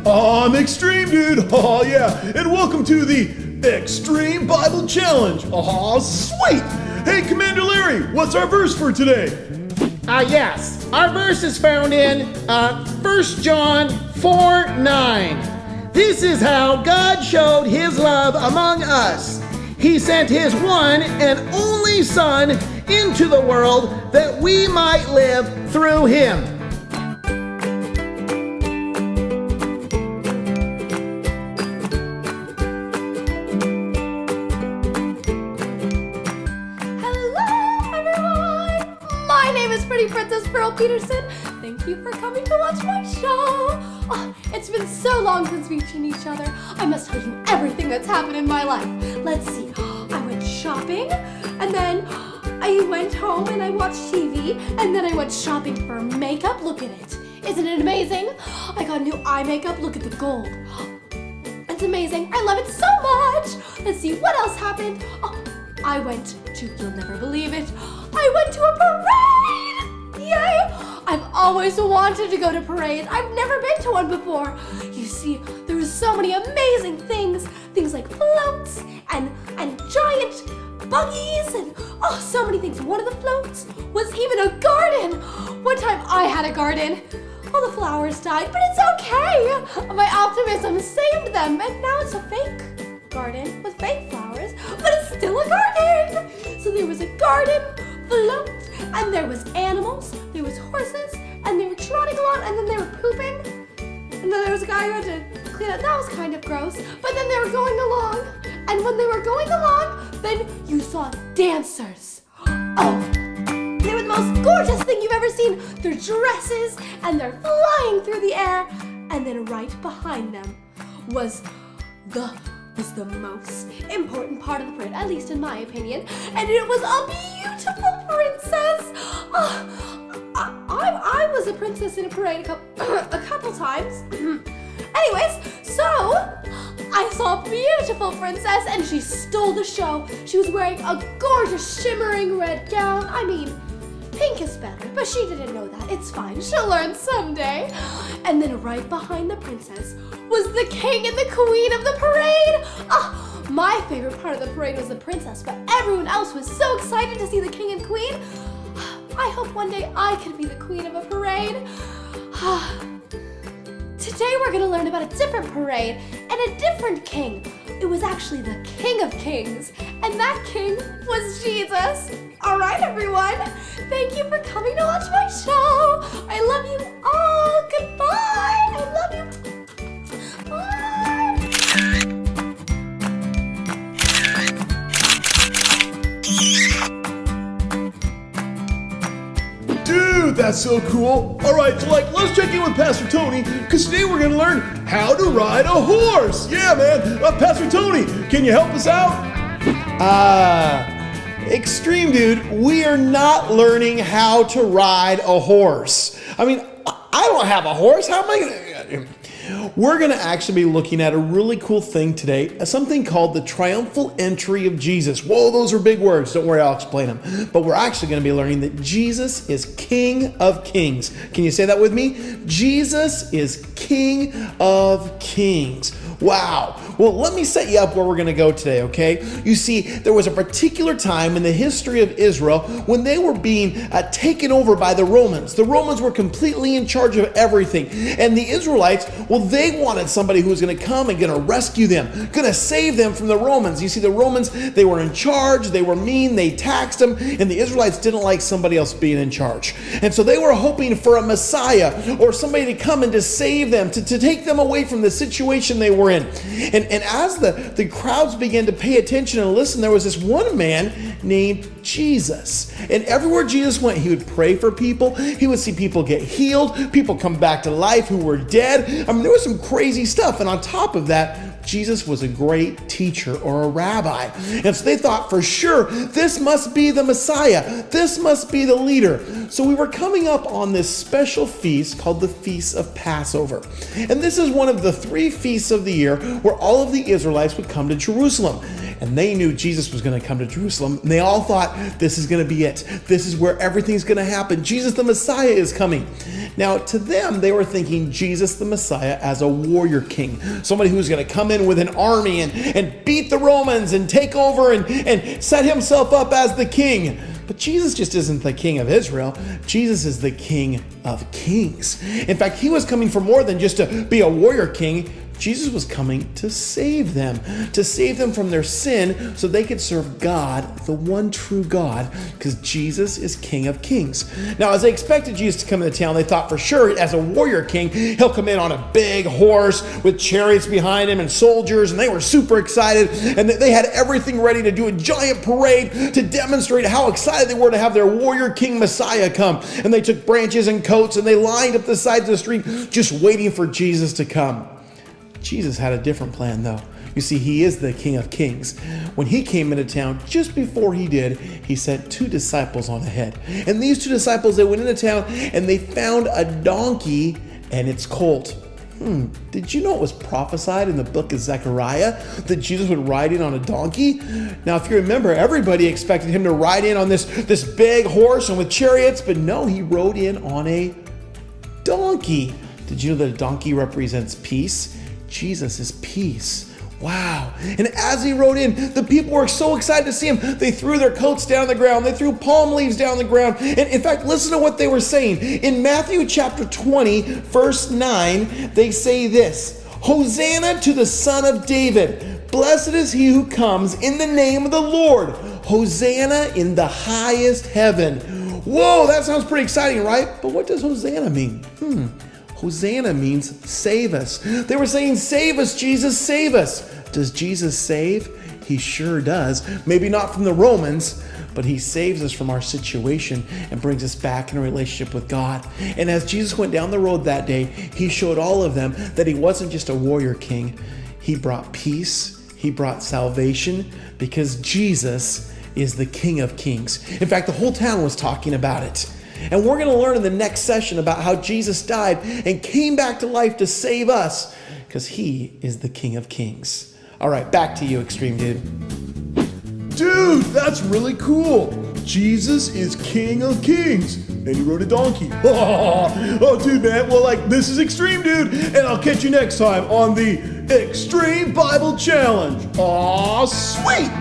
I'm Extreme Dude. Oh yeah, and welcome to the Extreme Bible Challenge. Oh sweet. Hey Commander Larry, what's our verse for today? Yes. Our verse is found in 1 John 4:9. This is how God showed his love among us. He sent his one and only Son into the world that we might live through him. Princess Pearl Peterson, thank you for coming to watch my show. Oh, it's been so long since we've seen each other. I must tell you everything that's happened in my life. Let's see. I went shopping, and then I went home and I watched TV, and then I went shopping for makeup. Look at it. Isn't it amazing? I got new eye makeup. Look at the gold. It's amazing. I love it so much. Let's see. What else happened? Oh, I went to, you'll never believe it, I went to a parade! Yay! I've always wanted to go to parades. I've never been to one before. You see, there were so many amazing things like floats and giant buggies and so many things. One of the floats was even a garden. One time I had a garden. All the flowers died, but it's okay. My optimism saved them, and now it's a fake garden with fake flowers, but it's still a garden. So there was a garden float, and there was animals, there was horses, and they were trotting along, and then they were pooping, and then there was a guy who had to clean up. That was kind of gross, but then they were going along, and when they were going along, then you saw dancers. Oh, they were the most gorgeous thing you've ever seen. Their dresses, and they're flying through the air, and then right behind them was the most important part of the parade, at least in my opinion, and it was a beautiful princess. I was a princess in a parade a couple times. Anyways, so I saw a beautiful princess, and she stole the show. She was wearing a gorgeous shimmering red gown. I mean, pink is better, but she didn't know that. It's fine, she'll learn someday. And then right behind the princess was the king and the queen of the parade. My favorite part of the parade was the princess, but everyone else was so excited to see the king and queen. I hope one day I could be the queen of a parade. Today we're going to learn about a different parade and a different king. It was actually the King of Kings, and that king was Jesus. All right, everyone. Thank you for coming to watch my show. I love you all. Goodbye. I love you. Bye. Dude, that's so cool. All right, so let's check in with Pastor Tony, because today we're going to learn how to ride a horse. Yeah, man. Pastor Tony, can you help us out? Extreme Dude, we are not learning how to ride a horse. I mean, I don't have a horse. How am I going to... We're going to actually be looking at a really cool thing today, something called the triumphal entry of Jesus. Whoa, those are big words. Don't worry, I'll explain them. But we're actually going to be learning that Jesus is King of Kings. Can you say that with me? Jesus is King of Kings. Wow. Well, let me set you up where we're going to go today, okay? You see, there was a particular time in the history of Israel when they were being taken over by the Romans. The Romans were completely in charge of everything. And the Israelites, well, they wanted somebody who was going to come and going to rescue them, going to save them from the Romans. You see, the Romans, they were in charge, they were mean, they taxed them, and the Israelites didn't like somebody else being in charge. And so they were hoping for a Messiah or somebody to come and to save them, to take them away from the situation they were in. And as the crowds began to pay attention and listen, there was this one man named Jesus. And everywhere Jesus went, he would pray for people. He would see people get healed, people come back to life who were dead. I mean, there was some crazy stuff. And on top of that, Jesus was a great teacher or a rabbi. And so they thought for sure, this must be the Messiah. This must be the leader. So we were coming up on this special feast called the Feast of Passover. And this is one of the 3 feasts of the year where all of the Israelites would come to Jerusalem. And they knew Jesus was going to come to Jerusalem. And they all thought, this is going to be it. This is where everything's going to happen. Jesus the Messiah is coming. Now, to them, they were thinking Jesus the Messiah as a warrior king, somebody who's going to come in with an army and beat the Romans and take over and set himself up as the king. But Jesus just isn't the king of Israel. Jesus is the King of Kings. In fact, he was coming for more than just to be a warrior king. Jesus was coming to save them from their sin so they could serve God, the one true God, because Jesus is King of Kings. Now, as they expected Jesus to come into town, they thought for sure as a warrior king, he'll come in on a big horse with chariots behind him and soldiers, and they were super excited, and they had everything ready to do a giant parade to demonstrate how excited they were to have their warrior king Messiah come. And they took branches and coats, and they lined up the sides of the street just waiting for Jesus to come. Jesus had a different plan, though. You see, he is the King of Kings. When he came into town, just before he did, he sent 2 disciples on ahead. And these 2 disciples, they went into town and they found a donkey and its colt. Did you know it was prophesied in the book of Zechariah that Jesus would ride in on a donkey? Now, if you remember, everybody expected him to ride in on this big horse and with chariots, but no, he rode in on a donkey. Did you know that a donkey represents peace? Jesus is peace. Wow. And as he rode in, the people were so excited to see him. They threw their coats down the ground. They threw palm leaves down the ground. And in fact, listen to what they were saying. In Matthew chapter 20, verse 9, they say this: Hosanna to the Son of David. Blessed is he who comes in the name of the Lord. Hosanna in the highest heaven. Whoa, that sounds pretty exciting, right? But what does Hosanna mean? Hosanna means save us. They were saying, save us, Jesus, save us. Does Jesus save? He sure does. Maybe not from the Romans, but he saves us from our situation and brings us back in a relationship with God. And as Jesus went down the road that day, he showed all of them that he wasn't just a warrior king. He brought peace. He brought salvation because Jesus is the King of Kings. In fact, the whole town was talking about it. And we're going to learn in the next session about how Jesus died and came back to life to save us because he is the King of Kings. All right, back to you, Extreme Dude. Dude, that's really cool. Jesus is King of Kings. And he rode a donkey. Oh, dude, man. Well, this is Extreme Dude. And I'll catch you next time on the Extreme Bible Challenge. Aw, sweet.